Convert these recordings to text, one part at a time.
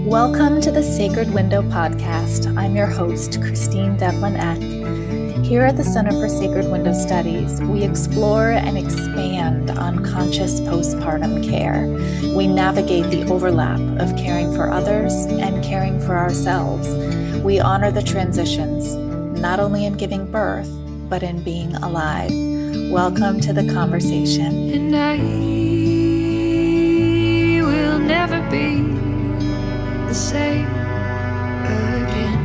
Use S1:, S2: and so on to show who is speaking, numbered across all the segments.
S1: Welcome to the Sacred Window podcast. I'm your host, Christine Devlin Eck. Here at the Center for Sacred Window Studies, we explore and expand on conscious postpartum care. We navigate the overlap of caring for others and caring for ourselves. We honor the transitions, not only in giving birth, but in being alive. Welcome to the conversation.
S2: And I will never be the same again.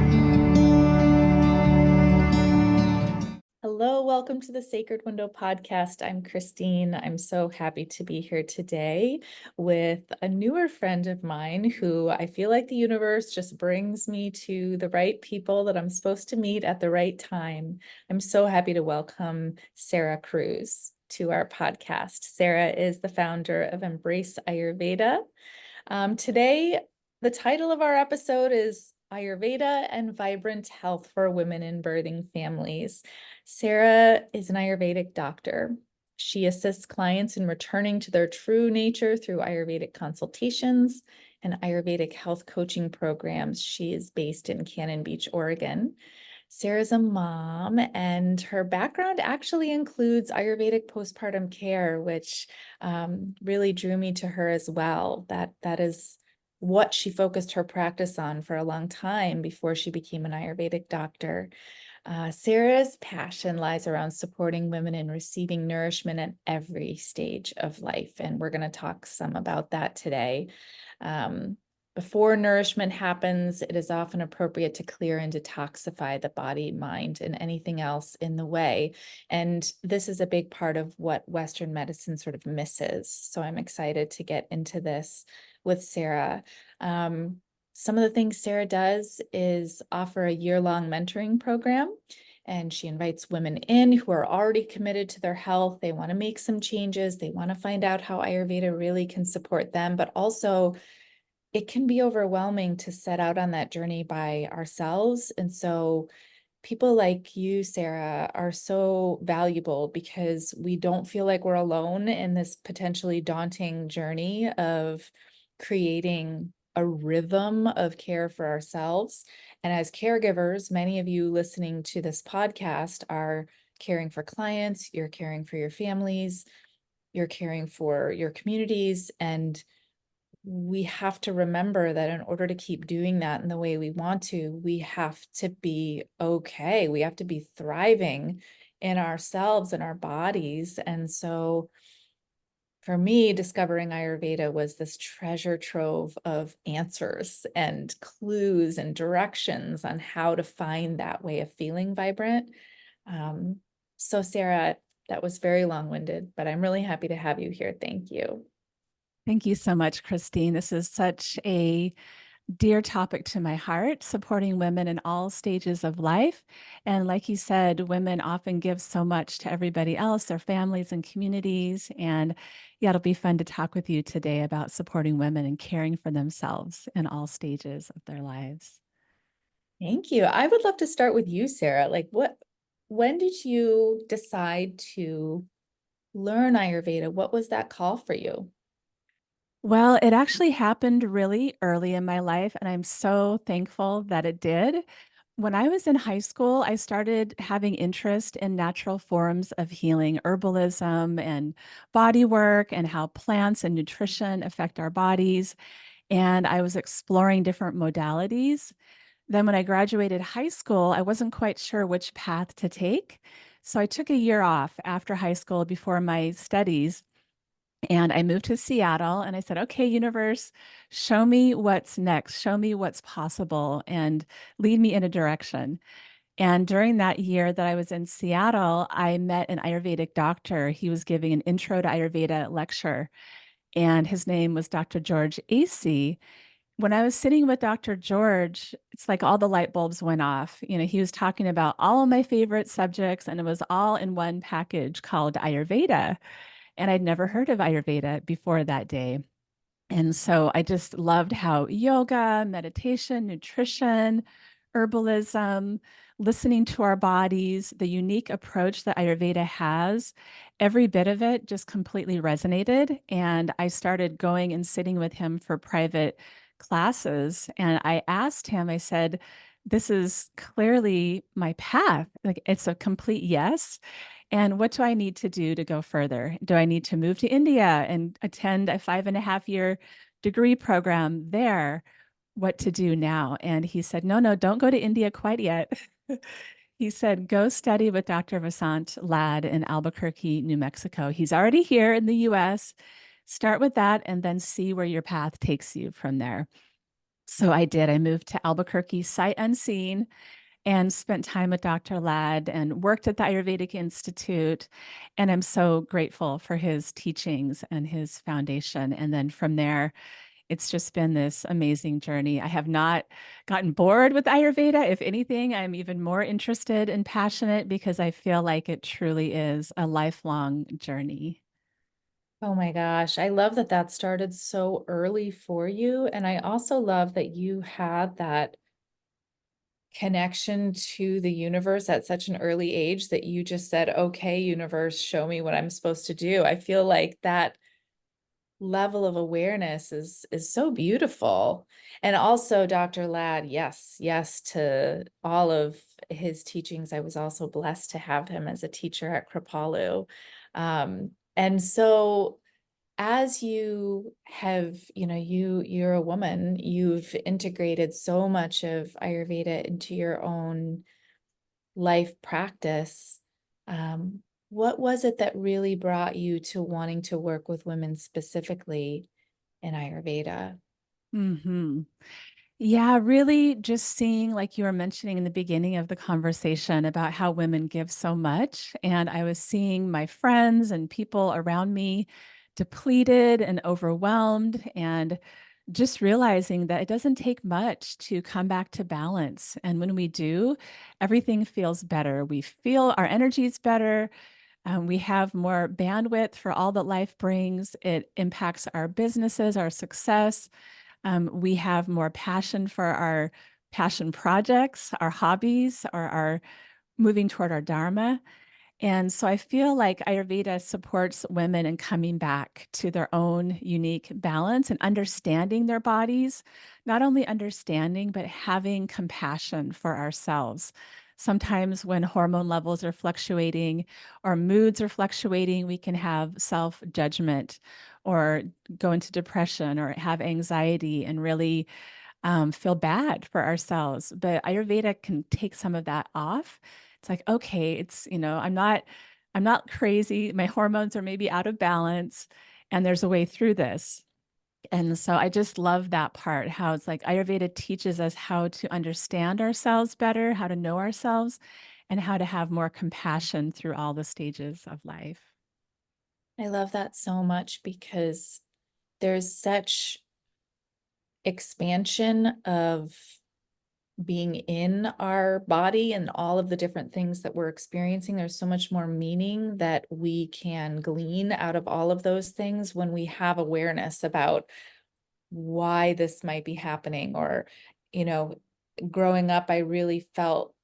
S1: Hello, welcome to the Sacred Window podcast. I'm Christine. I'm so happy to be here today with a newer friend of mine who I feel like the universe just brings me to the right people that I'm supposed to meet at the right time. I'm so happy to welcome Sarah Kruse to our podcast. Sarah is the founder of Embrace Ayurveda. Today, the title of our episode is Ayurveda and Vibrant Health for Women in Birthing Families. Sarah is an Ayurvedic doctor. She assists clients in returning to their true nature through Ayurvedic consultations and Ayurvedic health coaching programs. She is based in Cannon Beach, Oregon. Sarah's a mom, and her background actually includes Ayurvedic postpartum care, which really drew me to her as well. That is what she focused her practice on for a long time before she became an Ayurvedic doctor. Sarah's passion lies around supporting women in receiving nourishment at every stage of life, and we're going to talk some about that today. Before nourishment happens, it is often appropriate to clear and detoxify the body, mind, and anything else in the way. And this is a big part of what Western medicine sort of misses. So I'm excited to get into this with Sarah. Some of the things Sarah does is offer a year-long mentoring program, and she invites women in who are already committed to their health. They want to make some changes. They want to find out how Ayurveda really can support them, but also it can be overwhelming to set out on that journey by ourselves. And so people like you, Sarah, are so valuable because we don't feel like we're alone in this potentially daunting journey of creating a rhythm of care for ourselves. And as caregivers, many of you listening to this podcast are caring for clients, you're caring for your families, you're caring for your communities, and we have to remember that in order to keep doing that in the way we want to, we have to be okay. We have to be thriving in ourselves and our bodies. And so for me, discovering Ayurveda was this treasure trove of answers and clues and directions on how to find that way of feeling vibrant. So Sarah, that was very long-winded, but I'm really happy to have you here. Thank you.
S3: Thank you so much, Christine. This is such a dear topic to my heart, supporting women in all stages of life. And like you said, women often give so much to everybody else, their families and communities. And yeah, it'll be fun to talk with you today about supporting women and caring for themselves in all stages of their lives.
S1: Thank you. I would love to start with you, Sarah. When did you decide to learn Ayurveda? What was that call for you?
S3: Well, it actually happened really early in my life, and I'm so thankful that it did. When I was in high school, I started having interest in natural forms of healing, herbalism and body work, and how plants and nutrition affect our bodies. And I was exploring different modalities. Then, when I graduated high school, I wasn't quite sure which path to take. So I took a year off after high school before my studies. And I moved to Seattle and I said, okay, universe, show me what's next, show me what's possible, and lead me in a direction. And during that year that I was in Seattle, I met an Ayurvedic doctor. He was giving an intro to Ayurveda lecture, and his name was Dr. George AC. When I was sitting with Dr. George, it's like all the light bulbs went off. You know, he was talking about all of my favorite subjects, and it was all in one package called Ayurveda. And I'd never heard of Ayurveda before that day. And so I just loved how yoga, meditation, nutrition, herbalism, listening to our bodies, the unique approach that Ayurveda has, every bit of it just completely resonated. And I started going and sitting with him for private classes, and I asked him, I said, "This is clearly my path. Like, it's a complete yes. And what do I need to do to go further? Do I need to move to India and attend a 5.5 year degree program there? What to do now?" And he said, "No, no, don't go to India quite yet." He said, "Go study with Dr. Vasant Ladd in Albuquerque, New Mexico. He's already here in the US. Start with that and then see where your path takes you from there." So I did. I moved to Albuquerque sight unseen and spent time with Dr. Ladd and worked at the Ayurvedic Institute. And I'm so grateful for his teachings and his foundation. And then from there, it's just been this amazing journey. I have not gotten bored with Ayurveda. If anything, I'm even more interested and passionate because I feel like it truly is a lifelong journey.
S1: Oh my gosh, I love that that started so early for you. And I also love that you had that connection to the universe at such an early age that you just said, okay, universe, show me what I'm supposed to do. I feel like that level of awareness is so beautiful. And also Dr. Ladd, yes, yes to all of his teachings. I was also blessed to have him as a teacher at Kripalu. And so as you have, you're a woman, you've integrated so much of Ayurveda into your own life practice. Um, what was it that really brought you to wanting to work with women specifically in Ayurveda?
S3: Mhm. Yeah, really just seeing, like you were mentioning in the beginning of the conversation about how women give so much. And I was seeing my friends and people around me depleted and overwhelmed, and just realizing that it doesn't take much to come back to balance. And when we do, everything feels better. We feel our energy is better. We have more bandwidth for all that life brings. It impacts our businesses, our success. We have more passion for our passion projects, our hobbies, or our moving toward our dharma. And so I feel like Ayurveda supports women in coming back to their own unique balance and understanding their bodies, not only understanding, but having compassion for ourselves. Sometimes when hormone levels are fluctuating or moods are fluctuating, we can have self judgment or go into depression or have anxiety and really feel bad for ourselves. But Ayurveda can take some of that off. It's like, okay, I'm not crazy. My hormones are maybe out of balance, and there's a way through this. And so I just love that part, how it's like Ayurveda teaches us how to understand ourselves better, how to know ourselves, and how to have more compassion through all the stages of life.
S1: I love that so much because there's such expansion of being in our body and all of the different things that we're experiencing. There's so much more meaning that we can glean out of all of those things when we have awareness about why this might be happening. Or, you know, growing up, I really felt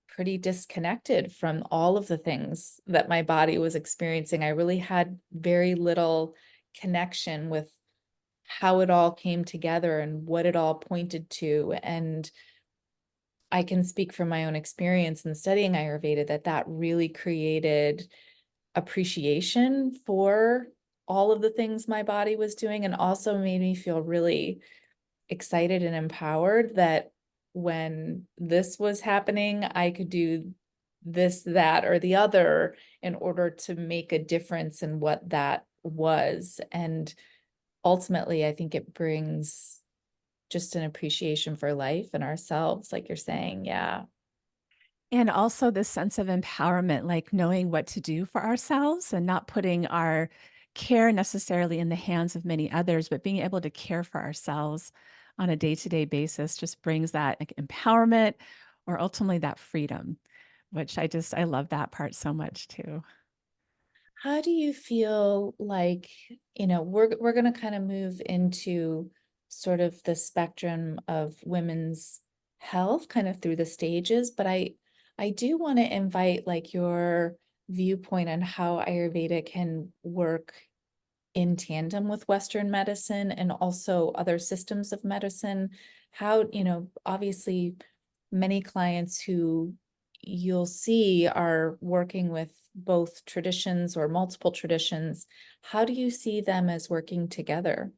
S1: pretty disconnected from all of the things that my body was experiencing. I really had very little connection with how it all came together and what it all pointed to. And I can speak from my own experience in studying Ayurveda that that really created appreciation for all of the things my body was doing, and also made me feel really excited and empowered that when this was happening, I could do this, that, or the other in order to make a difference in what that was. And ultimately, I think it brings just an appreciation for life and ourselves, like you're saying. Yeah.
S3: And also this sense of empowerment, like knowing what to do for ourselves and not putting our care necessarily in the hands of many others, but being able to care for ourselves on a day-to-day basis just brings that like empowerment or ultimately that freedom, which I love that part so much too.
S1: How do you feel like, we're going to kind of move into sort of the spectrum of women's health kind of through the stages, but I do want to invite like your viewpoint on how Ayurveda can work in tandem with Western medicine and also other systems of medicine? How, obviously many clients who you'll see are working with both traditions or multiple traditions. How do you see them as working together?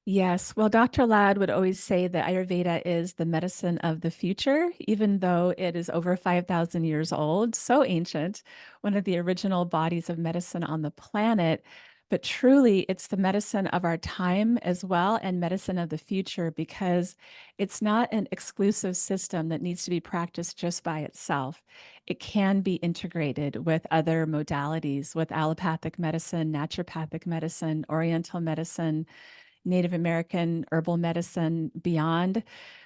S3: Yes. Well, Dr. Ladd would always say that Ayurveda is the medicine of the future, even though it is over 5,000 years old, so ancient, one of the original bodies of medicine on the planet. But truly, it's the medicine of our time as well and medicine of the future because it's not an exclusive system that needs to be practiced just by itself. It can be integrated with other modalities, with allopathic medicine, naturopathic medicine, oriental medicine, Native American herbal medicine, beyond.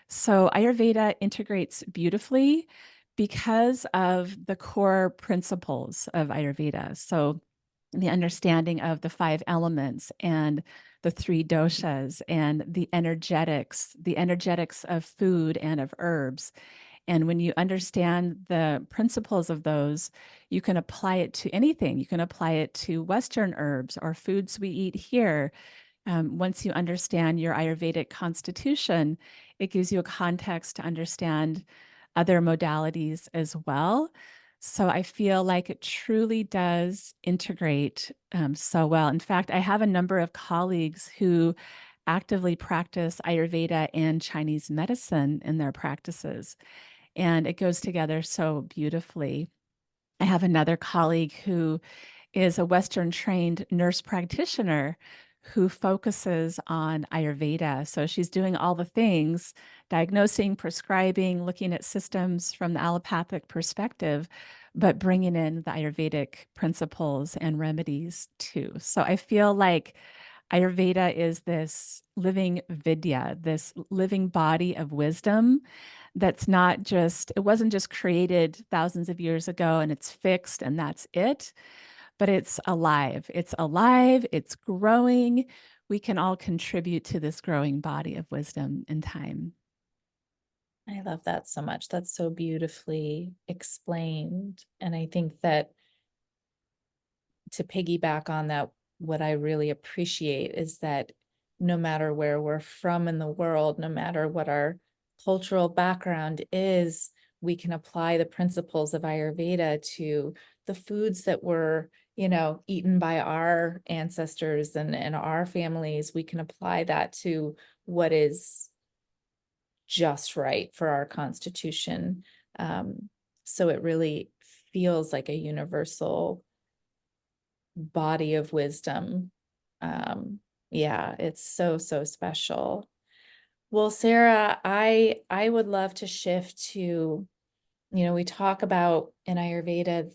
S3: So Ayurveda integrates beautifully because of the core principles of Ayurveda. So the understanding of the five elements and the three doshas and the energetics of food and of herbs. And when you understand the principles of those, you can apply it to anything. You can apply it to Western herbs or foods we eat here. Once you understand your Ayurvedic constitution, it gives you a context to understand other modalities as well. So I feel like it truly does integrate so well. In fact, I have a number of colleagues who actively practice Ayurveda and Chinese medicine in their practices, and it goes together so beautifully. I have another colleague who is a Western trained nurse practitioner who focuses on Ayurveda. So she's doing all the things, diagnosing, prescribing, looking at systems from the allopathic perspective, but bringing in the Ayurvedic principles and remedies too. So I feel like Ayurveda is this living vidya, this living body of wisdom that's not just, it wasn't just created thousands of years ago and it's fixed and that's it, but it's alive. It's alive, it's growing. We can all contribute to this growing body of wisdom in time.
S1: I love that so much. That's so beautifully explained. And I think that to piggyback on that, what I really appreciate is that no matter where we're from in the world, no matter what our cultural background is, we can apply the principles of Ayurveda to the foods that were, eaten by our ancestors and our families. We can apply that to what is just right for our constitution. So it really feels like a universal body of wisdom. Yeah, it's so, so special. Well, Sarah, I would love to shift to, we talk about in Ayurveda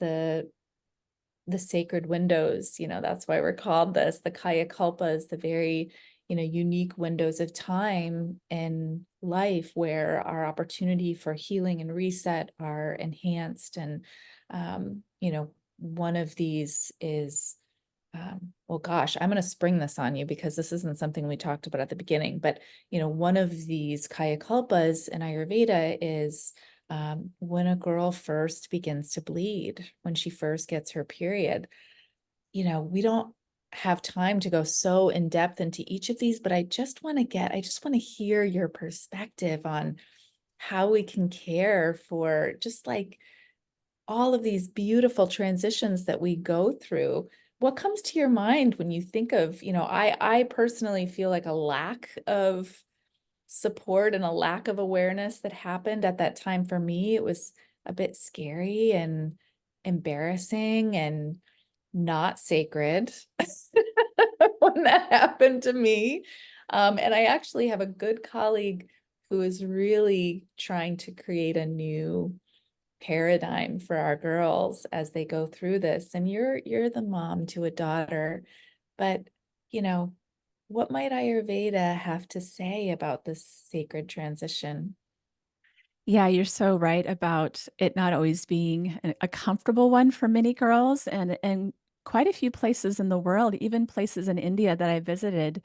S1: the sacred windows, that's why we're called this, the Kaya Kalpas, the very, unique windows of time in life where our opportunity for healing and reset are enhanced. And, one of these is, well, gosh, I'm going to spring this on you because this isn't something we talked about at the beginning, but, one of these Kaya Kalpas in Ayurveda is when a girl first begins to bleed, when she first gets her period. We don't have time to go so in depth into each of these, but I just want to hear your perspective on how we can care for just like all of these beautiful transitions that we go through. What comes to your mind when you think of, I personally feel like a lack of support and a lack of awareness that happened at that time for me. It was a bit scary and embarrassing and not sacred when that happened to me. And I actually have a good colleague who is really trying to create a new paradigm for our girls as they go through this. And you're the mom to a daughter, but you know, what might Ayurveda have to say about this sacred transition?
S3: Yeah, you're so right about it not always being a comfortable one for many girls and quite a few places in the world, even places in India that I visited,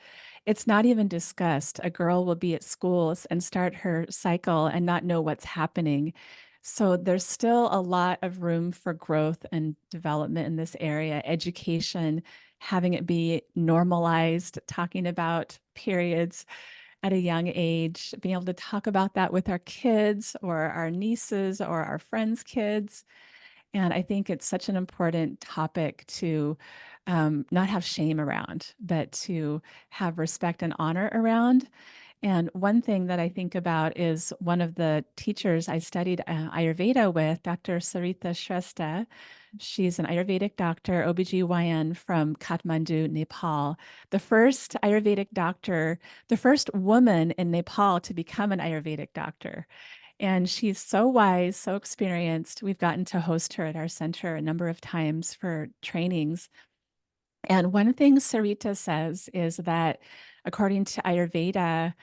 S3: it's not even discussed. A girl will be at schools and start her cycle and not know what's happening. So there's still a lot of room for growth and development in this area. Education having it be normalized, talking about periods at a young age, being able to talk about that with our kids or our nieces or our friends' kids. And I think it's such an important topic to not have shame around, but to have respect and honor around. And one thing that I think about is one of the teachers I studied Ayurveda with, Dr. Sarita Shrestha. She's an Ayurvedic doctor, OBGYN from Kathmandu, Nepal. The first Ayurvedic doctor, the first woman in Nepal to become an Ayurvedic doctor. And she's so wise, so experienced. We've gotten to host her at our center a number of times for trainings. And one thing Sarita says is that according to Ayurveda,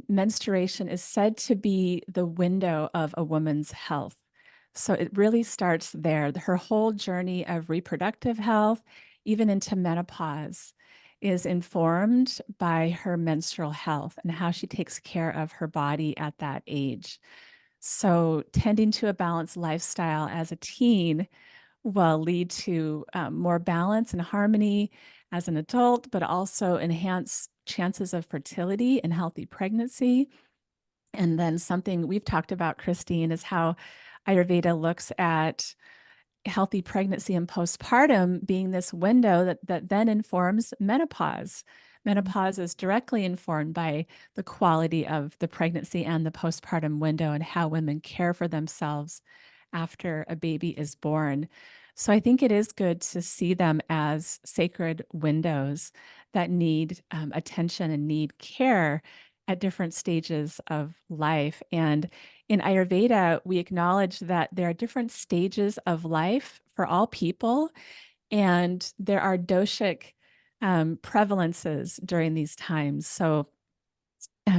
S3: menstruation is said to be the window of a woman's health. So it really starts there. Her whole journey of reproductive health, even into menopause, is informed by her menstrual health and how she takes care of her body at that age. So, tending to a balanced lifestyle as a teen will lead to more balance and harmony as an adult, but also enhance chances of fertility and healthy pregnancy. And then something we've talked about, Christine, is how Ayurveda looks at healthy pregnancy and postpartum being this window that then informs menopause. Menopause is directly informed by the quality of the pregnancy and the postpartum window and how women care for themselves after a baby is born. So I think it is good to see them as sacred windows that need attention and need care at different stages of life. And in Ayurveda, we acknowledge that there are different stages of life for all people, and there are doshic prevalences during these times. So,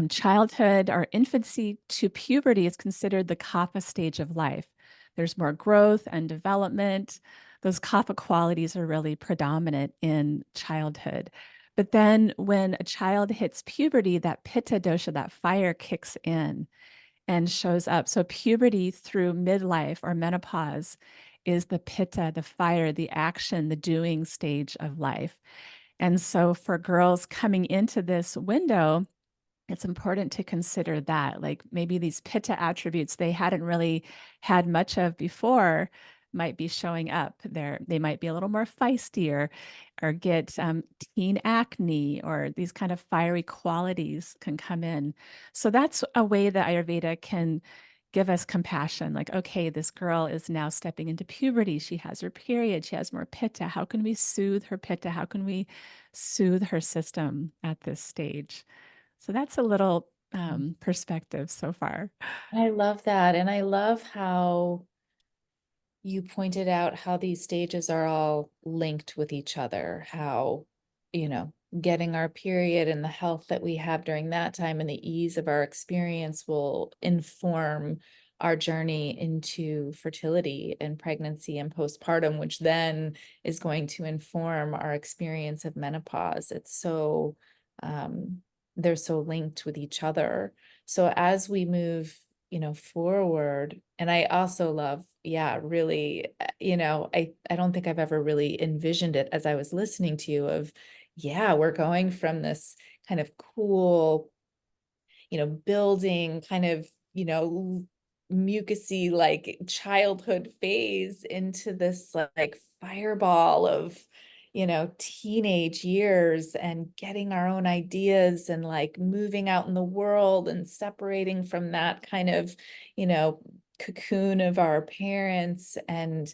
S3: childhood or infancy to puberty is considered the kapha stage of life. There's more growth and development. Those kapha qualities are really predominant in childhood. But then when a child hits puberty, that pitta dosha, that fire kicks in and shows up. So puberty through midlife or menopause is the pitta, the fire, the action, the doing stage of life. And so for girls coming into this window, it's important to consider that, like maybe these pitta attributes they hadn't really had much of before might be showing up there. They might be a little more feisty or get teen acne, or these kind of fiery qualities can come in. So that's a way that Ayurveda can give us compassion. Like, okay, this girl is now stepping into puberty. She has her period. She has more pitta. How can we soothe her pitta? How can we soothe her system at this stage? So that's a little perspective so far.
S1: I love that. And I love how you pointed out how these stages are all linked with each other, how, getting our period and the health that we have during that time and the ease of our experience will inform our journey into fertility and pregnancy and postpartum, which then is going to inform our experience of menopause. It's so, they're so linked with each other. So as we move forward. And I also love, yeah, really, I don't think I've ever really envisioned it as I was listening to you of, yeah, we're going from this kind of cool, building kind of, mucusy like childhood phase into this like fireball of, teenage years and getting our own ideas and like moving out in the world and separating from that kind of, cocoon of our parents. And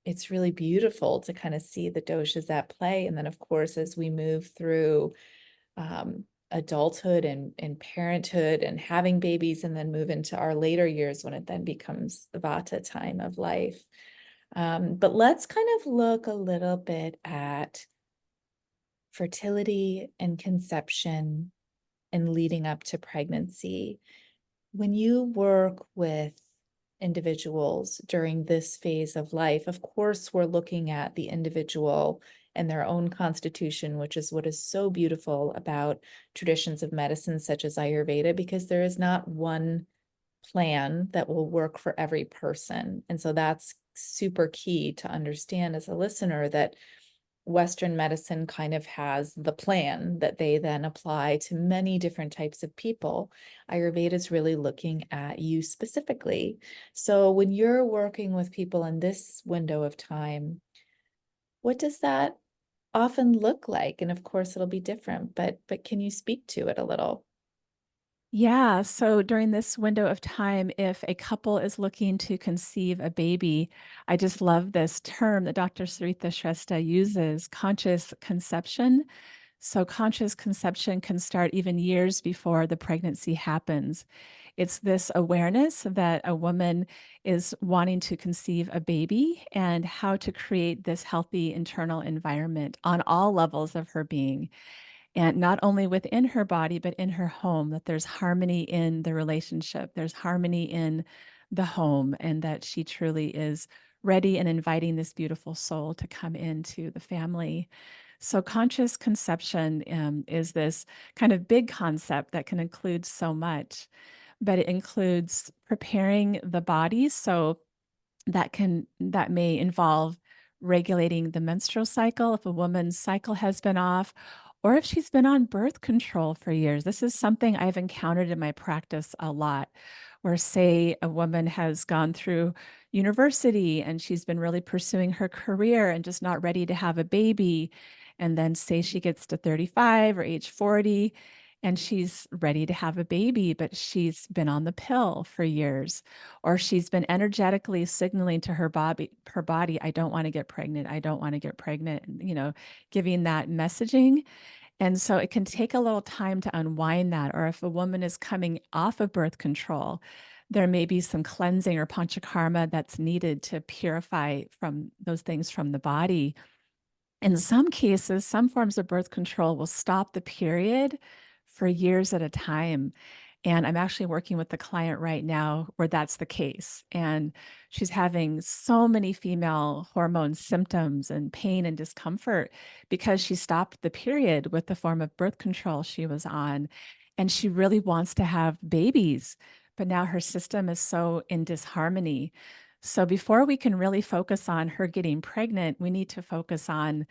S1: it's really beautiful to kind of see the doshas at play. And then, of course, as we move through adulthood and parenthood and having babies, and then move into our later years when it then becomes the Vata time of life. But let's kind of look a little bit at fertility and conception and leading up to pregnancy. When you work with individuals during this phase of life, of course, we're looking at the individual and their own constitution, which is what is so beautiful about traditions of medicine such as Ayurveda, because there is not one plan that will work for every person. And so that's super key to understand as a listener, that Western medicine kind of has the plan that they then apply to many different types of people. Ayurveda is really looking at you specifically. So when you're working with people in this window of time, what does that often look like? And of course, it'll be different, but can you speak to it a little?
S3: Yeah. So during this window of time, if a couple is looking to conceive a baby, I just love this term that Dr. Sarita Shrestha uses, conscious conception. So, conscious conception can start even years before the pregnancy happens. It's this awareness that a woman is wanting to conceive a baby and how to create this healthy internal environment on all levels of her being. And not only within her body, but in her home, that there's harmony in the relationship, there's harmony in the home, and that she truly is ready and inviting this beautiful soul to come into the family. So, conscious conception is this kind of big concept that can include so much, but it includes preparing the body. So, that may involve regulating the menstrual cycle if a woman's cycle has been off or if she's been on birth control for years. This is something I've encountered in my practice a lot, where say a woman has gone through university and she's been really pursuing her career and just not ready to have a baby, and then say she gets to 35 or age 40 and she's ready to have a baby, but she's been on the pill for years, or she's been energetically signaling to her body, I don't want to get pregnant, I don't want to get pregnant, giving that messaging. And so it can take a little time to unwind that. Or if a woman is coming off of birth control, there may be some cleansing or panchakarma that's needed to purify from those things from the body. In some cases, some forms of birth control will stop the period for years at a time. And I'm actually working with the client right now where that's the case. And she's having so many female hormone symptoms and pain and discomfort because she stopped the period with the form of birth control she was on. And she really wants to have babies, but now her system is so in disharmony. So before we can really focus on her getting pregnant, we need to focus on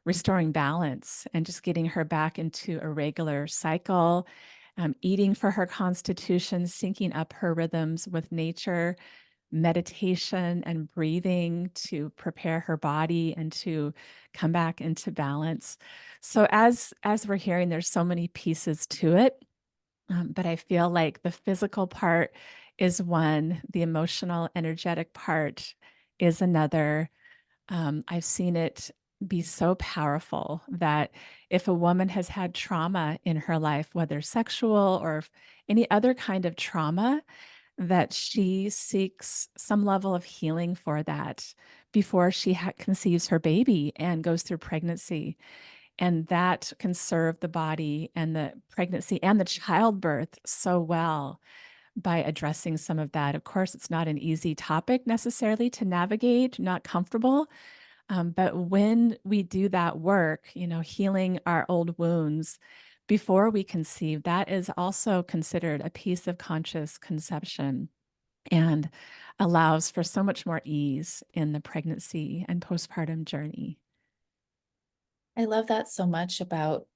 S3: restoring balance and just getting her back into a regular cycle, eating for her constitution, syncing up her rhythms with nature, meditation and breathing to prepare her body and to come back into balance. So as we're hearing, there's so many pieces to it, but I feel like the physical part is one, the emotional, energetic part is another. I've seen it be so powerful that if a woman has had trauma in her life, whether sexual or any other kind of trauma, that she seeks some level of healing for that before she conceives her baby and goes through pregnancy. And that can serve the body and the pregnancy and the childbirth so well by addressing some of that. Of course, it's not an easy topic necessarily to navigate, not comfortable, but when we do that work, healing our old wounds before we conceive, that is also considered a piece of conscious conception and allows for so much more ease in the pregnancy and postpartum journey.
S1: I love that so much about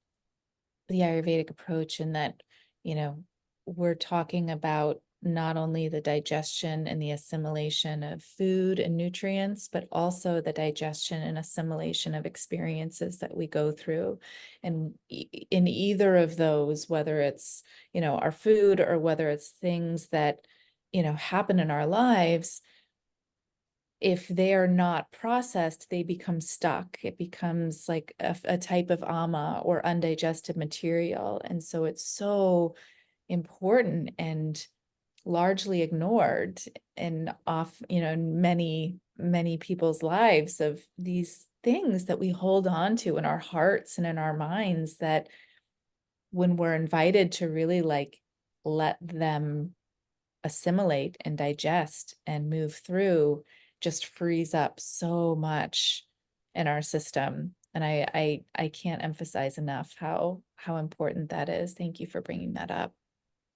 S1: the Ayurvedic approach in that, you know, we're talking about not only the digestion and the assimilation of food and nutrients, but also the digestion and assimilation of experiences that we go through. And in either of those, whether it's, our food or whether it's things that, happen in our lives, if they are not processed, they become stuck. It becomes like a type of ama or undigested material. And so it's so important and largely ignored in many people's lives of these things that we hold on to in our hearts and in our minds that when we're invited to really let them assimilate and digest and move through just frees up so much in our system. And I can't emphasize enough how important that is. Thank you for bringing that up.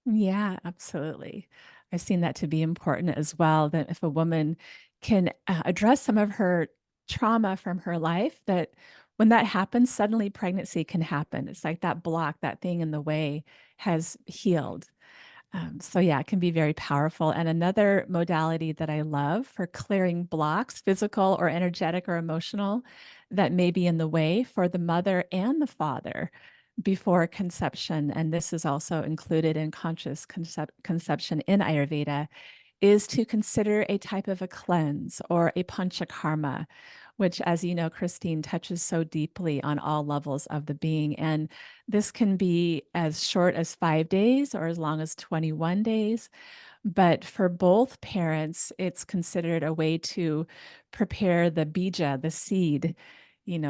S3: Yeah, absolutely. I've seen that to be important as well, that if a woman can address some of her trauma from her life, that When that happens, suddenly pregnancy can happen. It's like that block, that thing in the way has healed. So yeah, it can be very powerful. And another modality that I love for clearing blocks, physical or energetic or emotional, that may be in the way for the mother and the father before conception, and this is also included in conscious conception in Ayurveda, is to consider a type of a cleanse or a panchakarma, which, as you know, Christine, touches so deeply on all levels of the being. And this can be as short as 5 days or as long as 21 days. But for both parents, it's considered a way to prepare the bija, the seed,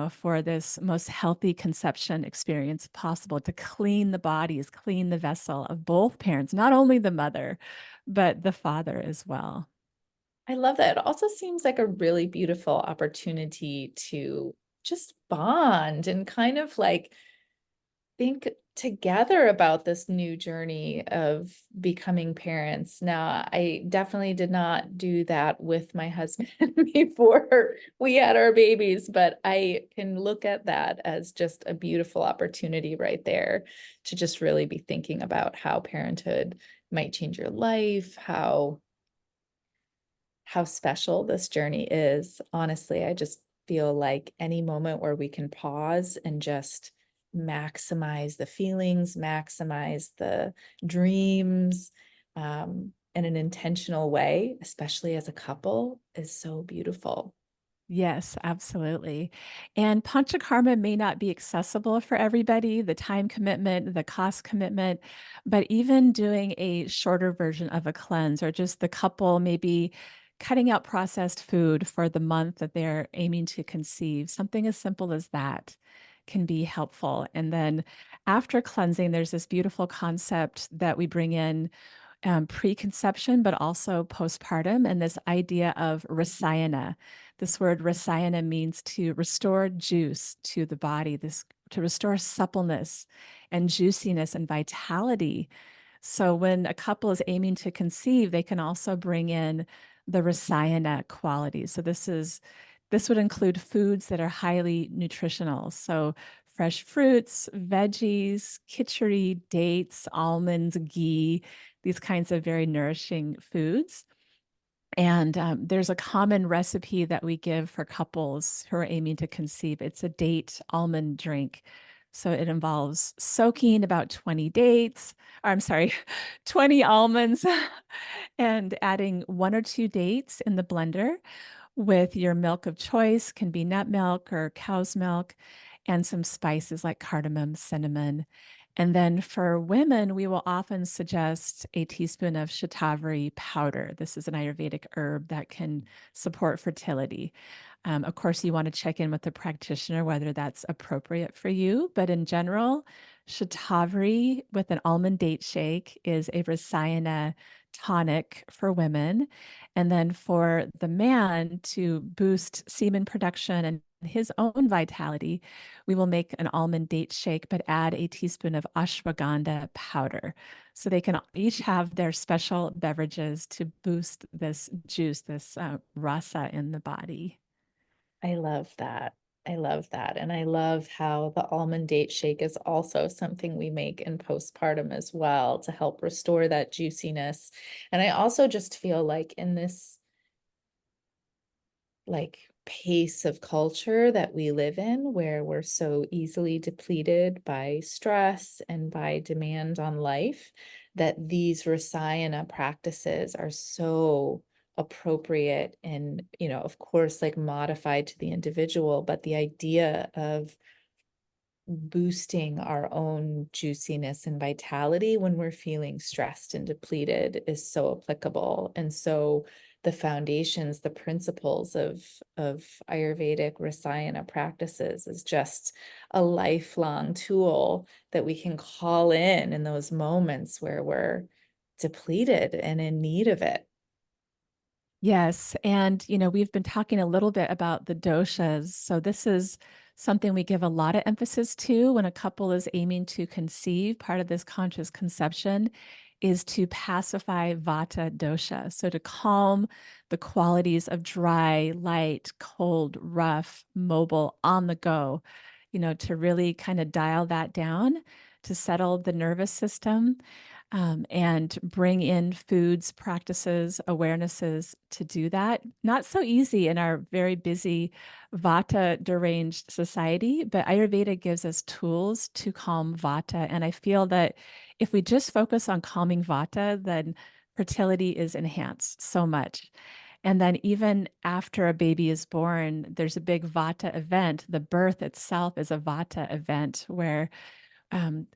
S3: for this most healthy conception experience possible, to clean the bodies, clean the vessel of both parents, not only the mother, but the father as well.
S1: I love that. It also seems like a really beautiful opportunity to just bond and kind of like think together about this new journey of becoming parents. Now, I definitely did not do that with my husband before we had our babies, but I can look at that as just a beautiful opportunity right there to just really be thinking about how parenthood might change your life, how special this journey is. Honestly, I just feel like any moment where we can pause and just maximize the feelings, maximize the dreams, in an intentional way, especially as a couple, is so beautiful.
S3: Yes, absolutely. And panchakarma may not be accessible for everybody, the time commitment, the cost commitment, but even doing a shorter version of a cleanse or just the couple maybe cutting out processed food for the month that they're aiming to conceive, something as simple as that can be helpful. And then after cleansing, there's this beautiful concept that we bring in preconception, but also postpartum, and this idea of rasayana. This word rasayana means to restore juice to the body, this to restore suppleness and juiciness and vitality. So when a couple is aiming to conceive, they can also bring in the rasayana qualities. So this would include foods that are highly nutritional. So fresh fruits, veggies, khichdi, dates, almonds, ghee, these kinds of very nourishing foods. And there's a common recipe that we give for couples who are aiming to conceive. It's a date almond drink. So it involves soaking about 20 dates, or I'm sorry, 20 almonds, and adding 1 or 2 dates in the blender with your milk of choice, can be nut milk or cow's milk, and some spices like cardamom, cinnamon. And then for women, we will often suggest a teaspoon of shatavari powder. This is an Ayurvedic herb that can support fertility. Of course, you want to check in with the practitioner whether that's appropriate for you. But in general, shatavari with an almond date shake is a rasayana tonic for women. And then for the man to boost semen production and his own vitality, we will make an almond date shake, but add a teaspoon of ashwagandha powder. So they can each have their special beverages to boost this juice, this rasa in the body.
S1: I love that. I love that. And I love how the almond date shake is also something we make in postpartum as well to help restore that juiciness. And I also just feel like in this like pace of culture that we live in, where we're so easily depleted by stress and by demand on life, that these rasayana practices are so appropriate and, of course, like modified to the individual, but the idea of boosting our own juiciness and vitality when we're feeling stressed and depleted is so applicable. And so the foundations, the principles of Ayurvedic Rasayana practices is just a lifelong tool that we can call in those moments where we're depleted and in need of it.
S3: Yes. And, we've been talking a little bit about the doshas. So, this is something we give a lot of emphasis to when a couple is aiming to conceive. Part of this conscious conception is to pacify Vata dosha. So to calm the qualities of dry, light, cold, rough, mobile, on the go, to really kind of dial that down, to settle the nervous system, and bring in foods, practices, awarenesses to do that. Not so easy in our very busy Vata deranged society, but Ayurveda gives us tools to calm Vata. And I feel that if we just focus on calming Vata, then fertility is enhanced so much. And then even after a baby is born, there's a big Vata event. The birth itself is a Vata event where um,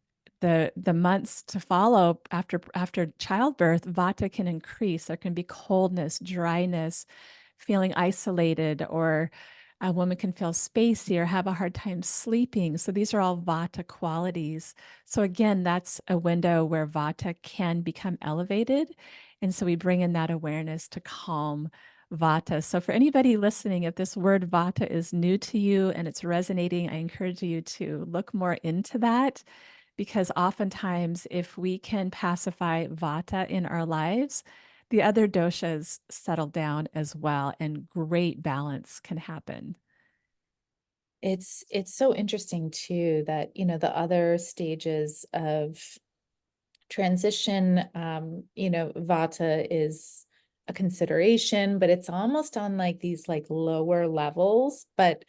S3: the months to follow after childbirth, Vata can increase. There can be coldness, dryness, feeling isolated, or a woman can feel spacey or have a hard time sleeping. So these are all Vata qualities. So again, that's a window where Vata can become elevated. And so we bring in that awareness to calm Vata. So for anybody listening, if this word Vata is new to you and it's resonating, I encourage you to look more into that, because oftentimes if we can pacify Vata in our lives, the other doshas settle down as well and great balance can happen.
S1: It's so interesting too that, the other stages of transition, Vata is a consideration, but it's almost on like these like lower levels. But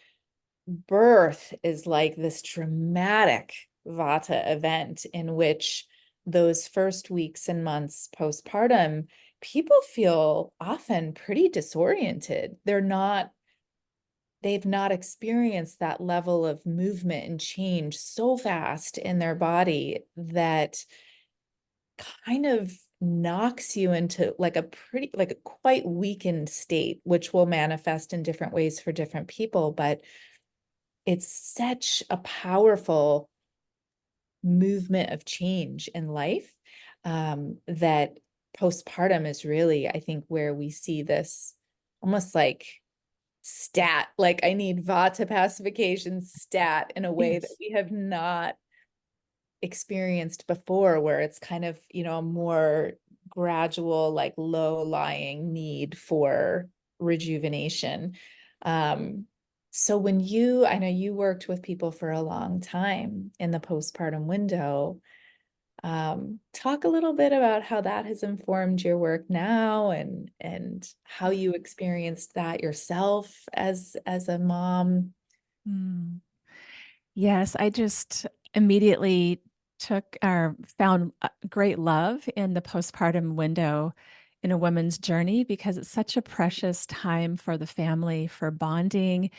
S1: birth is like this dramatic Vata event in which those first weeks and months postpartum, people feel often pretty disoriented. They've not experienced that level of movement and change so fast in their body that kind of knocks you into like a quite weakened state, which will manifest in different ways for different people. But it's such a powerful movement of change in life, that postpartum is really, I think, where we see this almost like like I need Vata pacification stat in a way that
S3: Yes.
S1: we have not experienced before, where it's kind of, a more gradual, like low-lying need for rejuvenation. So I know you worked with people for a long time in the postpartum window. Talk a little bit about how that has informed your work now, and how you experienced that yourself as a mom.
S3: Mm. Yes, I just immediately took or found great love in the postpartum window in a woman's journey, because it's such a precious time for the family, for bonding.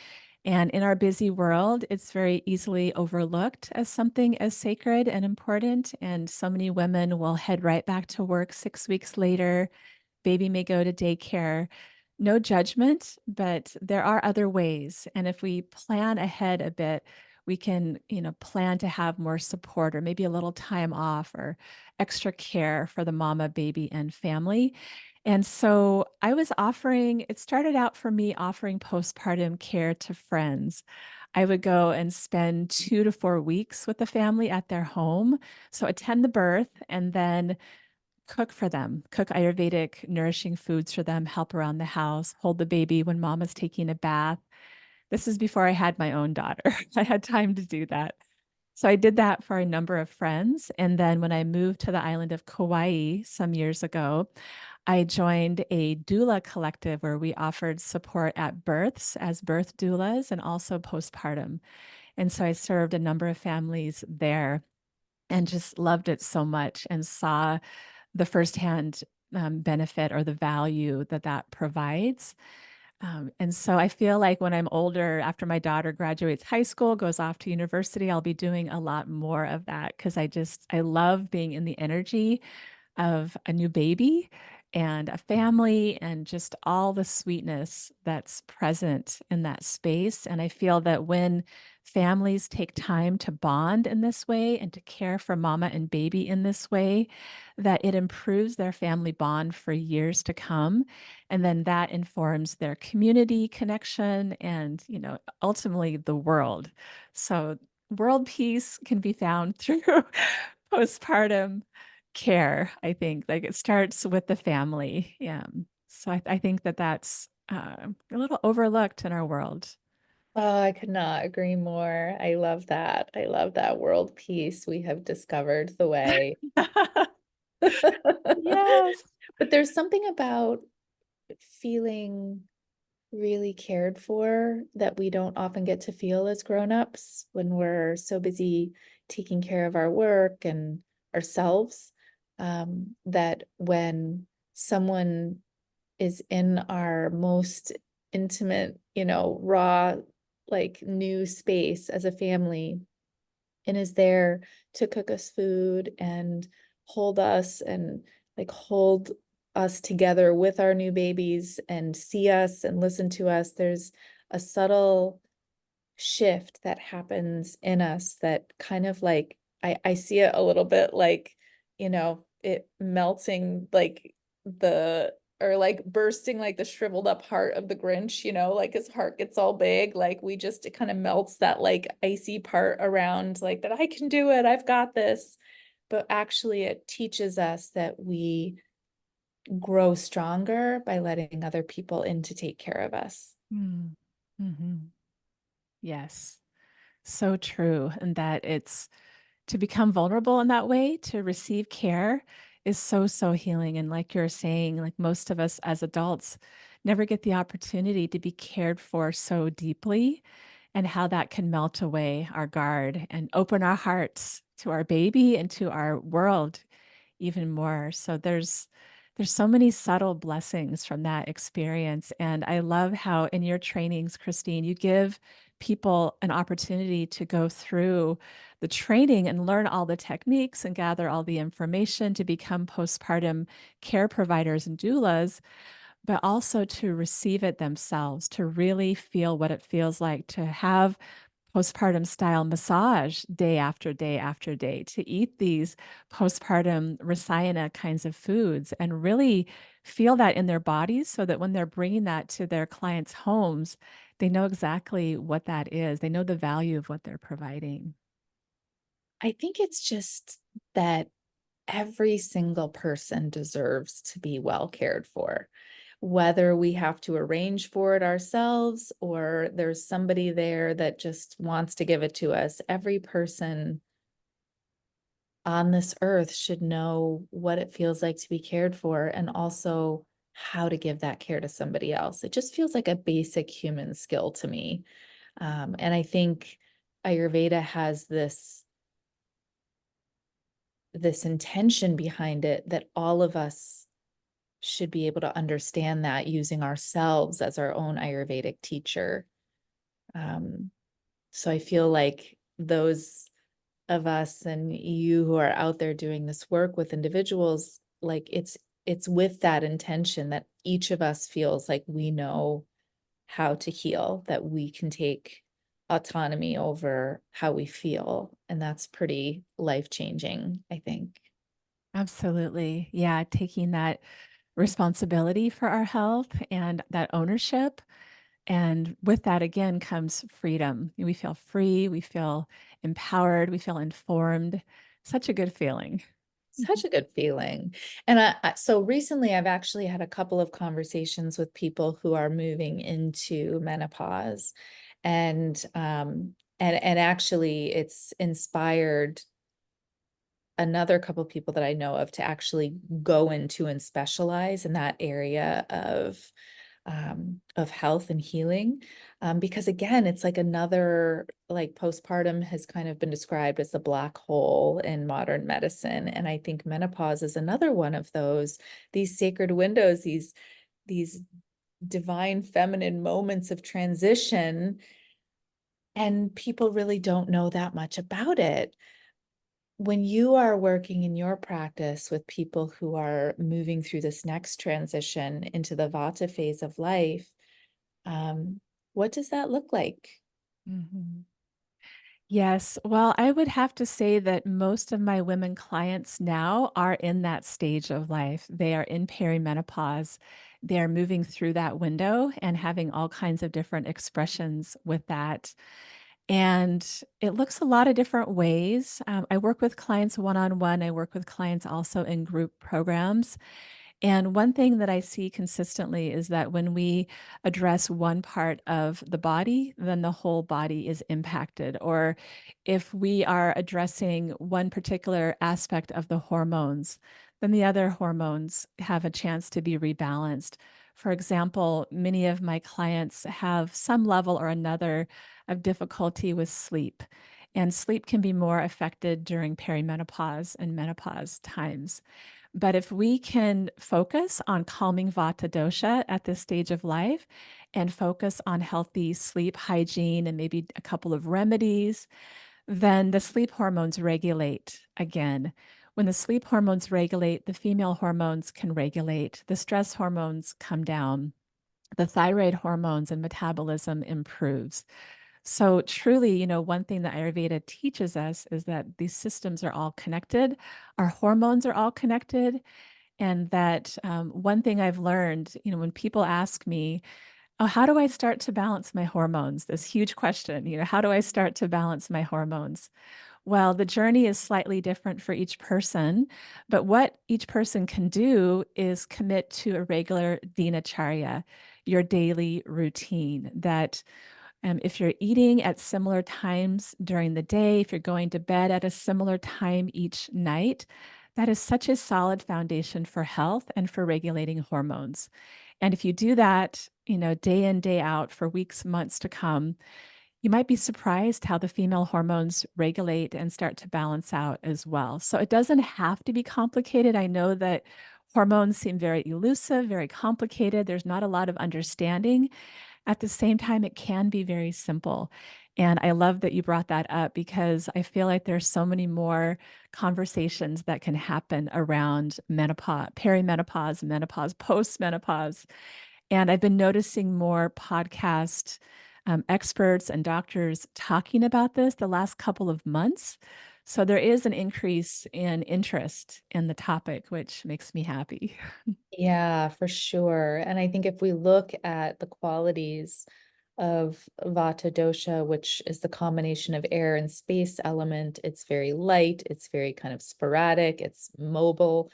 S3: And in our busy world, it's very easily overlooked as something as sacred and important. And so many women will head right back to work 6 weeks later. Baby may go to daycare. No judgment, but there are other ways. And if we plan ahead a bit, we can, plan to have more support or maybe a little time off or extra care for the mama, baby, and family. And so it started out for me offering postpartum care to friends. I would go and spend 2 to 4 weeks with the family at their home. So attend the birth and then cook for them, cook Ayurvedic nourishing foods for them, help around the house, hold the baby when mama's taking a bath. This is before I had my own daughter. I had time to do that. So I did that for a number of friends. And then when I moved to the island of Kauai some years ago, I joined a doula collective where we offered support at births as birth doulas and also postpartum. And so I served a number of families there and just loved it so much and saw the firsthand benefit or the value that that provides. And so I feel like when I'm older, after my daughter graduates high school, goes off to university, I'll be doing a lot more of that, because I love being in the energy of a new baby and a family and just all the sweetness that's present in that space. And I feel that when families take time to bond in this way and to care for mama and baby in this way, that it improves their family bond for years to come. And then that informs their community connection and, ultimately the world. So world peace can be found through postpartum care, I think, like, it starts with the family, yeah, so I think that that's, a little overlooked in our world.
S1: Oh, I could not agree more. I love that. I love that world peace. We have discovered the way.
S3: Yes.
S1: But there's something about feeling really cared for that we don't often get to feel as grown-ups when we're so busy taking care of our work and ourselves, that when someone is in our most intimate, raw, like new space as a family and is there to cook us food and hold us and like hold us together with our new babies and see us and listen to us. There's a subtle shift that happens in us that kind of like I see it a little bit like, it melting like the or like bursting like the shriveled up heart of the Grinch, like his heart gets all big, like we just it kind of melts that like icy part around like that I can do it, I've got this. But actually it teaches us that we grow stronger by letting other people in to take care of us.
S3: Mm. Mhm. Yes. So true, and that it's to become vulnerable in that way, to receive care is so, so healing, and like you're saying, like, most of us as adults never get the opportunity to be cared for so deeply, and how that can melt away our guard and open our hearts to our baby and to our world even more. So there's so many subtle blessings from that experience, and I love how in your trainings, Christine, you give people an opportunity to go through the training and learn all the techniques and gather all the information to become postpartum care providers and doulas, but also to receive it themselves, to really feel what it feels like to have postpartum style massage day after day after day, to eat these postpartum rasayana kinds of foods and really feel that in their bodies so that when they're bringing that to their clients' homes, they know exactly what that is. They know the value of what they're providing.
S1: I think it's just that every single person deserves to be well cared for, whether we have to arrange for it ourselves or there's somebody there that just wants to give it to us. Every person on this earth should know what it feels like to be cared for and also how to give that care to somebody else. It just feels like a basic human skill to me. And I think Ayurveda has this intention behind it that all of us should be able to understand that using ourselves as our own Ayurvedic teacher. Um, so I feel like those of us and you who are out there doing this work with individuals, like it's with that intention that each of us feels like we know how to heal, that we can take autonomy over how we feel. And that's pretty life-changing, I think.
S3: Absolutely. Yeah, taking that responsibility for our health and that ownership. And with that, again, comes freedom. We feel free, we feel empowered, we feel informed. Such a good feeling.
S1: Such a good feeling. And so recently I've actually had a couple of conversations with people who are moving into menopause. And actually it's inspired another couple of people that I know of to actually go into and specialize in that area of health and healing. Because again, it's like another, like postpartum has kind of been described as the black hole in modern medicine. And I think menopause is another one of those, these sacred windows, these divine feminine moments of transition. And people really don't know that much about it. When you are working in your practice with people who are moving through this next transition into the Vata phase of life, um, what does that look like?
S3: Mhm. Yes. Well, I would have to say that most of my women clients now are in that stage of life. They are in perimenopause. They're moving through that window and having all kinds of different expressions with that. And it looks a lot of different ways. I work with clients one on one, I work with clients also in group programs. And one thing that I see consistently is that when we address one part of the body, then the whole body is impacted. Or if we are addressing one particular aspect of the hormones, then the other hormones have a chance to be rebalanced. For example, many of my clients have some level or another of difficulty with sleep. And sleep can be more affected during perimenopause and menopause times. But if we can focus on calming Vata dosha at this stage of life and focus on healthy sleep hygiene and maybe a couple of remedies, then the sleep hormones regulate again. When the sleep hormones regulate, the female hormones can regulate, the stress hormones come down, the thyroid hormones and metabolism improves. So truly, one thing that Ayurveda teaches us is that these systems are all connected. Our hormones are all connected. And that one thing I've learned, when people ask me, oh, how do I start to balance my hormones? This huge question, how do I start to balance my hormones? Well, the journey is slightly different for each person, but what each person can do is commit to a regular dinacharya, your daily routine that if you're eating at similar times during the day, if you're going to bed at a similar time each night, that is such a solid foundation for health and for regulating hormones. And if you do that, day in, day out for weeks, months to come, you might be surprised how the female hormones regulate and start to balance out as well. So it doesn't have to be complicated. I know that hormones seem very elusive, very complicated. There's not a lot of understanding. At the same time, it can be very simple. And I love that you brought that up because I feel like there's so many more conversations that can happen around menopause, perimenopause, menopause, postmenopause. And I've been noticing more podcast experts and doctors talking about this the last couple of months. So there is an increase in interest in the topic, which makes me happy.
S1: Yeah, for sure. And I think if we look at the qualities of Vata dosha, which is the combination of air and space element, it's very light, it's very kind of sporadic, it's mobile.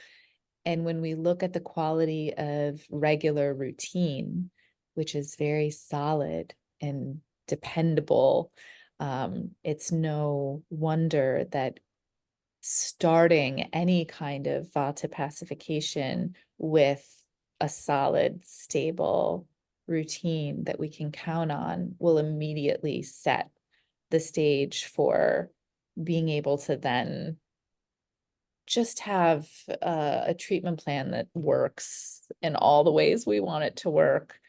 S1: And when we look at the quality of regular routine, which is very solid and dependable, it's no wonder that starting any kind of Vata pacification with a solid, stable routine that we can count on will immediately set the stage for being able to then just have a treatment plan that works in all the ways we want it to work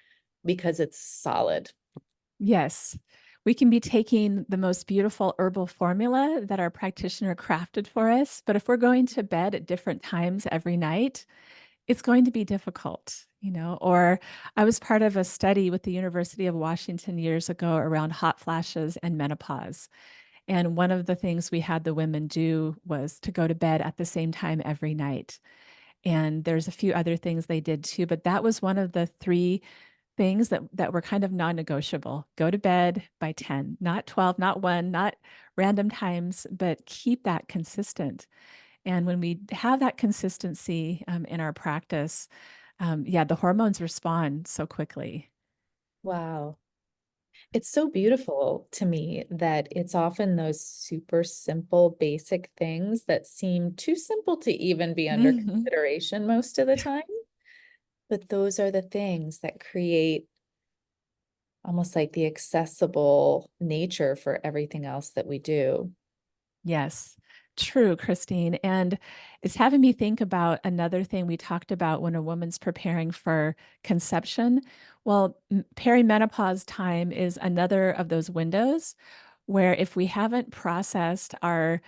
S1: because it's solid.
S3: Yes. We can be taking the most beautiful herbal formula that our practitioner crafted for us, but if we're going to bed at different times every night, it's going to be difficult, Or I was part of a study with the University of Washington years ago around hot flashes and menopause. And one of the things we had the women do was to go to bed at the same time every night. And there's a few other things they did too, but that was one of the three things that were kind of non-negotiable. Go to bed by 10, not 12, not 1, not random times, but keep that consistent. And when we have that consistency in our practice, yeah, the hormones respond so quickly.
S1: Wow. It's so beautiful to me that it's often those super simple, basic things that seem too simple to even be under
S3: Mhm.
S1: consideration most of the time. But those are the things that create almost like the accessible nature for everything else that we do.
S3: Yes, true, Christine. And it's having me think about another thing we talked about when a woman's preparing for conception. Well, perimenopause time is another of those windows where if we haven't processed our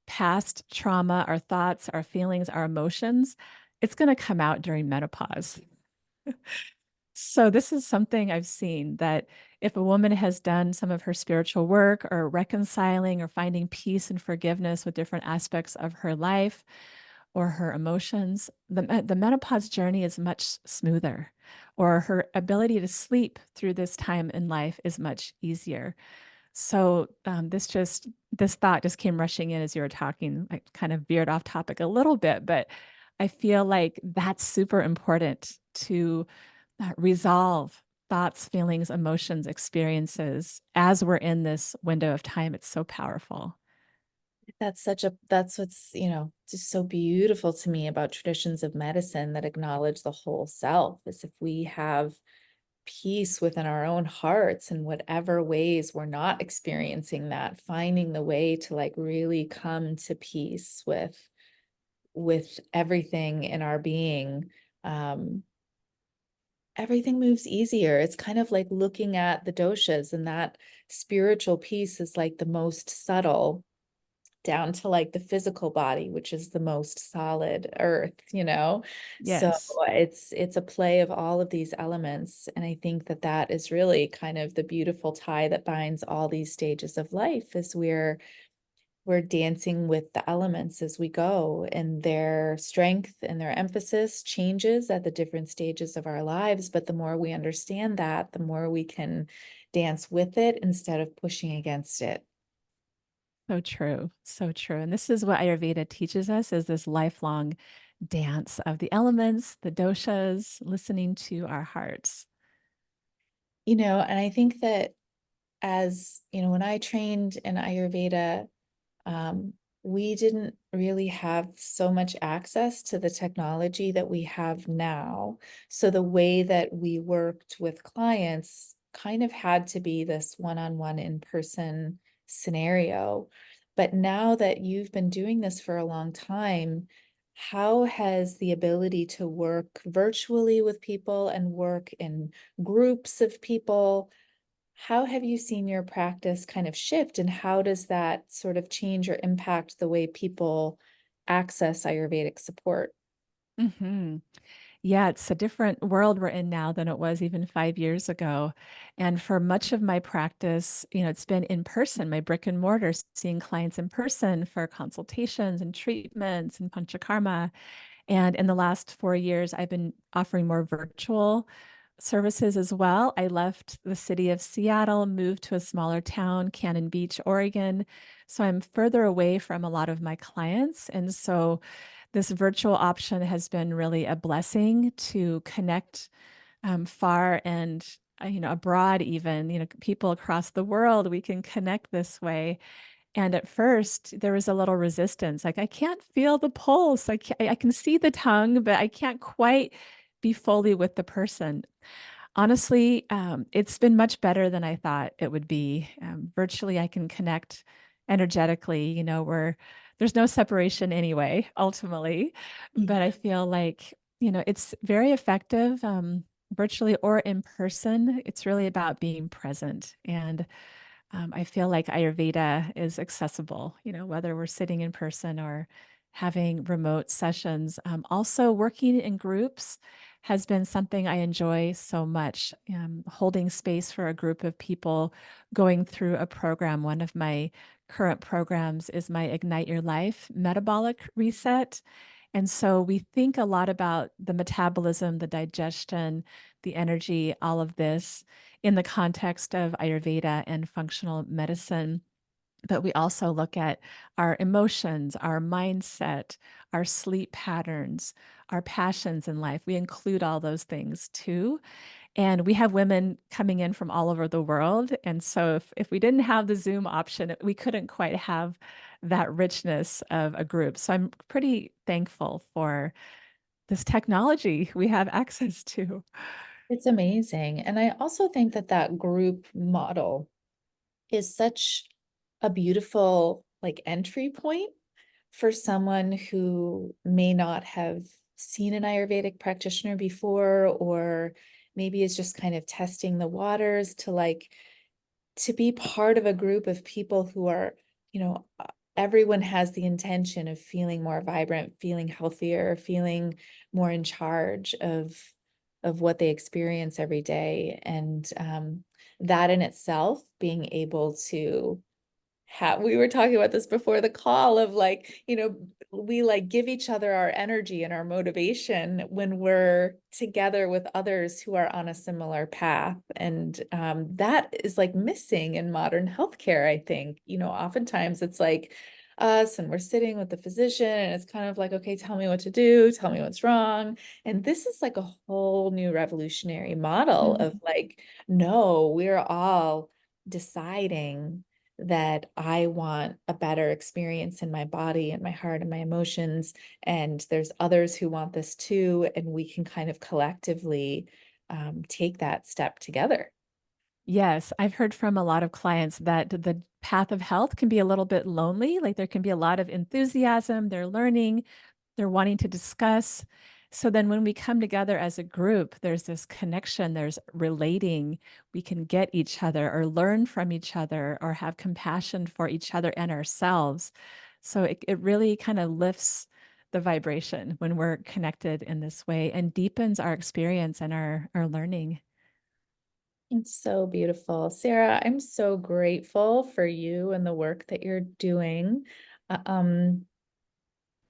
S3: past trauma, our thoughts, our feelings, our emotions, it's going to come out during menopause. So, this is something I've seen that if a woman has done some of her spiritual work or reconciling or finding peace and forgiveness with different aspects of her life or her emotions, the menopause journey is much smoother, or her ability to sleep through this time in life is much easier. So this thought just came rushing in as you were talking. I kind of veered off topic a little bit, but I feel like that's super important to resolve thoughts, feelings, emotions, experiences as we're in this window of time. It's so powerful.
S1: That's what's, just so beautiful to me about traditions of medicine that acknowledge the whole self, is if we have peace within our own hearts in whatever ways we're not experiencing that, finding the way to like really come to peace with everything in our being. um Everything moves easier. It's kind of like looking at the doshas, and that spiritual piece is like the most subtle, down to like the physical body, which is the most solid earth. So
S3: Yes.
S1: it's a play of all of these elements, and I think that that is really kind of the beautiful tie that binds all these stages of life, is we're dancing with the elements as we go, and their strength and their emphasis changes at the different stages of our lives. But the more we understand that, the more we can dance with it instead of pushing against it.
S3: So true. So true. And this is what Ayurveda teaches us is this lifelong dance of the elements, the doshas, listening to our hearts.
S1: And I think that, when I trained in Ayurveda, um, we didn't really have so much access to the technology that we have now. So the way that we worked with clients kind of had to be this one-on-one in-person scenario. But now that you've been doing this for a long time, how has the ability to work virtually with people and work in groups of people, how have you seen your practice kind of shift, and how does that sort of change or impact the way people access Ayurvedic support?
S3: Hmm. Yeah, it's a different world we're in now than it was even 5 years ago. And for much of my practice, it's been in person, my brick and mortar, seeing clients in person for consultations and treatments and panchakarma. And in the last 4 years, I've been offering more virtual services as well. I left the city of Seattle, moved to a smaller town, Cannon Beach, Oregon. So I'm further away from a lot of my clients. And so this virtual option has been really a blessing to connect far and abroad, even people across the world. We can connect this way. And at first, there was a little resistance. Like, I can't feel the pulse. I can see the tongue, but I can't quite be fully with the person. Honestly, it's been much better than I thought it would be. Virtually, I can connect energetically, where there's no separation anyway, ultimately. But I
S1: Yeah.
S3: feel like, it's very effective, virtually or in person. It's really about being present. And I feel like Ayurveda is accessible, whether we're sitting in person or having remote sessions. Also, working in groups has been something I enjoy so much. Holding space for a group of people going through a program. One of my current programs is my Ignite Your Life metabolic reset. And so we think a lot about the metabolism, the digestion, the energy, all of this in the context of Ayurveda and functional medicine. But we also look at our emotions, our mindset, our sleep patterns, our passions in life. We include all those things too. And we have women coming in from all over the world. And so if we didn't have the Zoom option, we couldn't quite have that richness of a group. So I'm pretty thankful for this technology we have access to.
S1: It's amazing. And I also think that that group model is such a beautiful like entry point for someone who may not have seen an Ayurvedic practitioner before, or maybe is just kind of testing the waters, to be part of a group of people who are, everyone has the intention of feeling more vibrant, feeling healthier, feeling more in charge of what they experience every day. And that in itself, being able to we were talking about this before the call of like, we like give each other our energy and our motivation when we're together with others who are on a similar path. And that is like missing in modern healthcare, I think. Oftentimes it's like us and we're sitting with the physician and it's kind of like, okay, tell me what to do, tell me what's wrong. And this is like a whole new revolutionary model of
S3: Mhm.
S1: like, no, we're all deciding that I want a better experience in my body and my heart and my emotions. And there's others who want this too. And we can kind of collectively take that step together.
S3: Yes, I've heard from a lot of clients that the path of health can be a little bit lonely. Like there can be a lot of enthusiasm, they're learning, they're wanting to discuss. So then when we come together as a group, there's this connection, there's relating. We can get each other or learn from each other or have compassion for each other and ourselves. So it really kind of lifts the vibration when we're connected in this way and deepens our experience and our learning.
S1: It's so beautiful. Sarah, I'm so grateful for you and the work that you're doing. Uh, Um,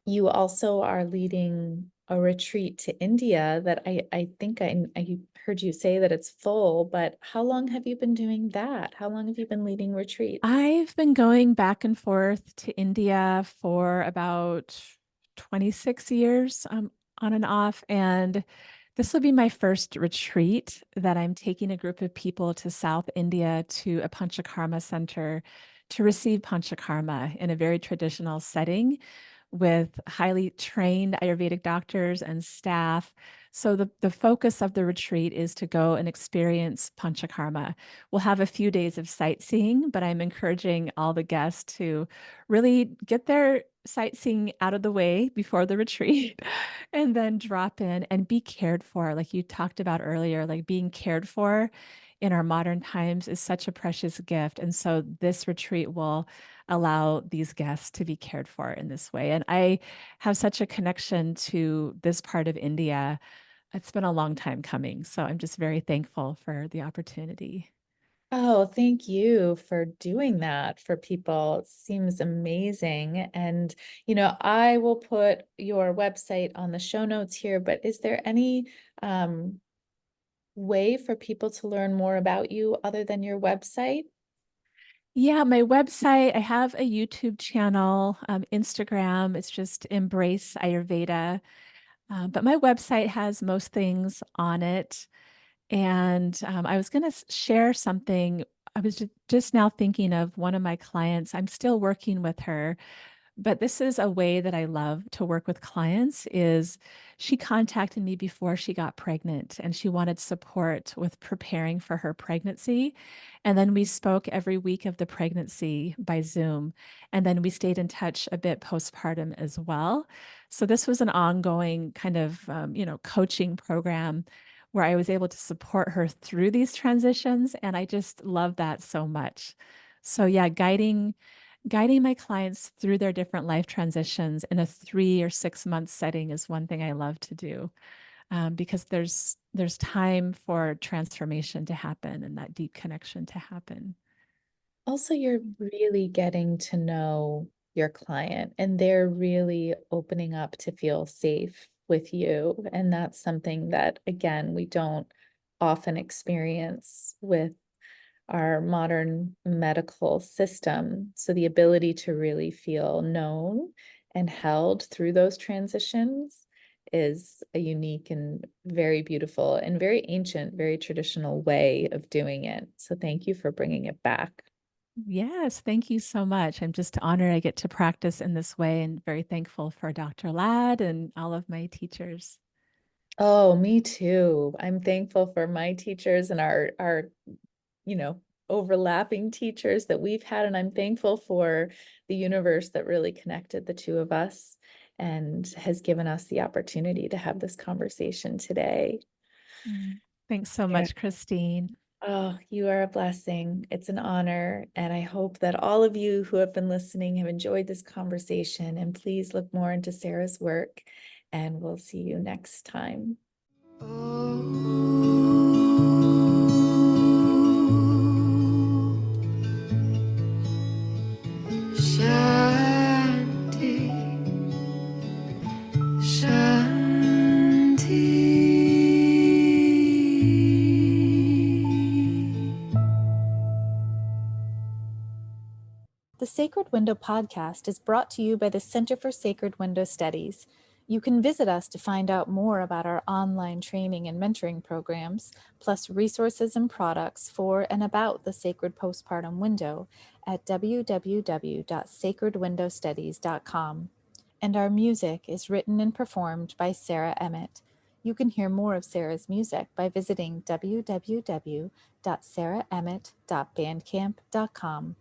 S1: you also are leading a retreat to India that I think I heard you say that it's full, but how long have you been doing that? How long have you been leading retreats?
S3: I've been going back and forth to India for about 26 years, on and off. And this will be my first retreat that I'm taking a group of people to South India to a Panchakarma center to receive Panchakarma in a very traditional setting with highly trained Ayurvedic doctors and staff. So the focus of the retreat is to go and experience Panchakarma. We'll have a few days of sightseeing, but I'm encouraging all the guests to really get their sightseeing out of the way before the retreat and then drop in and be cared for. Like you talked about earlier, like being cared for in our modern times is such a precious gift. And so this retreat will allow these guests to be cared for in this way. And I have such a connection to this part of India. It's been a long time coming. So I'm just very thankful for the opportunity.
S1: Oh, thank you for doing that for people. It seems amazing. And, I will put your website on the show notes here, but is there any um, way for people to learn more about you other than your website?
S3: Yeah, my website, I have a YouTube channel, Instagram, it's just Embrace Ayurveda. But my website has most things on it. And I was going to share something. I was just now thinking of one of my clients. I'm still working with her, but this is a way that I love to work with clients is she contacted me before she got pregnant and she wanted support with preparing for her pregnancy. And then we spoke every week of the pregnancy by Zoom. And then we stayed in touch a bit postpartum as well. So this was an ongoing kind of, coaching program where I was able to support her through these transitions. And I just love that so much. So yeah, guiding my clients through their different life transitions in a 3 or 6 month setting is one thing I love to do, because there's time for transformation to happen and that deep connection to happen.
S1: Also, you're really getting to know your client and they're really opening up to feel safe with you. And that's something that, again, we don't often experience with our modern medical system. So the ability to really feel known and held through those transitions is a unique and very beautiful and very ancient, very traditional way of doing it. So thank you for bringing it back.
S3: Yes, thank you so much. I'm just honored I get to practice in this way and very thankful for Dr. Ladd and all of my teachers.
S1: Oh, me too. I'm thankful for my teachers and our you know, overlapping teachers that we've had. And I'm thankful for the universe that really connected the two of us and has given us the opportunity to have this conversation today.
S3: Mm. Thanks so
S1: Sarah,
S3: much, Christine.
S1: oh, you are a blessing. It's an honor. And I hope that all of you who have been listening have enjoyed this conversation. And please look more into Sarah's work. And we'll see you next time.
S2: Oh.
S1: Sacred Window podcast is brought to you by the Center for Sacred Window Studies. You can visit us to find out more about our online training and mentoring programs, plus resources and products for and about the sacred postpartum window at www.sacredwindowstudies.com. And our music is written and performed by Sarah Emmett. You can hear more of Sarah's music by visiting www.sarahemmett.bandcamp.com.